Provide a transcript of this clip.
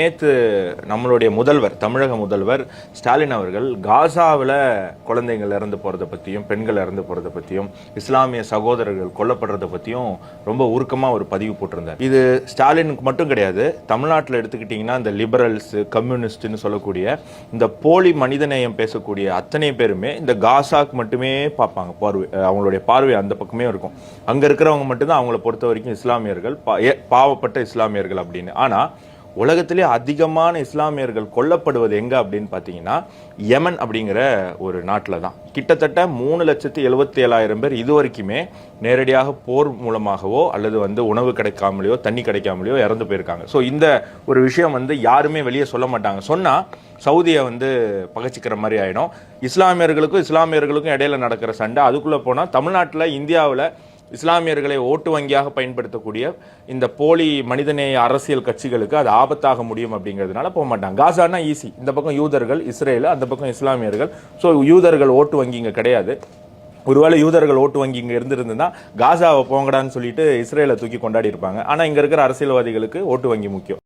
நேற்று நம்மளுடைய முதல்வர், தமிழக முதல்வர் ஸ்டாலின் அவர்கள் காசாவில் குழந்தைகள் இறந்து போகிறத பற்றியும், பெண்கள் இறந்து போகிறத பற்றியும், இஸ்லாமிய சகோதரர்கள் கொல்லப்படுறத பற்றியும் ரொம்ப உருக்கமாக ஒரு பதிவு போட்டிருந்தார். இது ஸ்டாலினுக்கு மட்டும் கிடையாது, தமிழ்நாட்டில் எடுத்துக்கிட்டிங்கன்னா இந்த லிபரல்ஸ், கம்யூனிஸ்ட்னு சொல்லக்கூடிய இந்த போலி மனிதநேயம் பேசக்கூடிய அத்தனை பேருமே இந்த காசாக்கு மட்டுமே பார்ப்பாங்க. அவங்களுடைய பார்வை அந்த பக்கமே இருக்கும். அங்கே இருக்கிறவங்க மட்டும்தான் அவங்கள பொறுத்த வரைக்கும் இஸ்லாமியர்கள், பாவப்பட்ட இஸ்லாமியர்கள் அப்படின்னு. ஆனால் உலகத்திலே அதிகமான இஸ்லாமியர்கள் கொல்லப்படுவது எங்க அப்படின்னு பார்த்தீங்கன்னா யமன் அப்படிங்கிற ஒரு நாட்டில் தான். கிட்டத்தட்ட 3,77,000 பேர் இதுவரைக்குமே நேரடியாக போர் மூலமாகவோ அல்லது உணவு கிடைக்காமலையோ தண்ணி கிடைக்காமலையோ இறந்து போயிருக்காங்க. ஸோ இந்த ஒரு விஷயம் யாருமே வெளியே சொல்ல மாட்டாங்க. சொன்னால் சவுதியை பகச்சிக்கிற மாதிரி ஆகிடும். இஸ்லாமியர்களுக்கும் இடையில நடக்கிற சண்டை. அதுக்குள்ளே போனால் தமிழ்நாட்டில், இந்தியாவில் இஸ்லாமியர்களை ஓட்டு வங்கியாக பயன்படுத்தக்கூடிய இந்த போலி மனிதநேய அரசியல் கட்சிகளுக்கு அது ஆபத்தாக முடியும் அப்படிங்கிறதுனால போக மாட்டாங்க. காசானா ஈஸி. இந்த பக்கம் யூதர்கள் இஸ்ரேல், அந்த பக்கம் இஸ்லாமியர்கள். ஸோ யூதர்கள் ஓட்டு வங்கி இங்கே கிடையாது. ஒருவேளை யூதர்கள் ஓட்டு வங்கி இங்கே இருந்திருந்தா காசாவை போங்கடான்னு சொல்லிட்டு இஸ்ரேலை தூக்கி கொண்டாடி இருப்பாங்க. ஆனால் இங்கே இருக்கிற அரசியல்வாதிகளுக்கு ஓட்டு வங்கி முக்கியம்.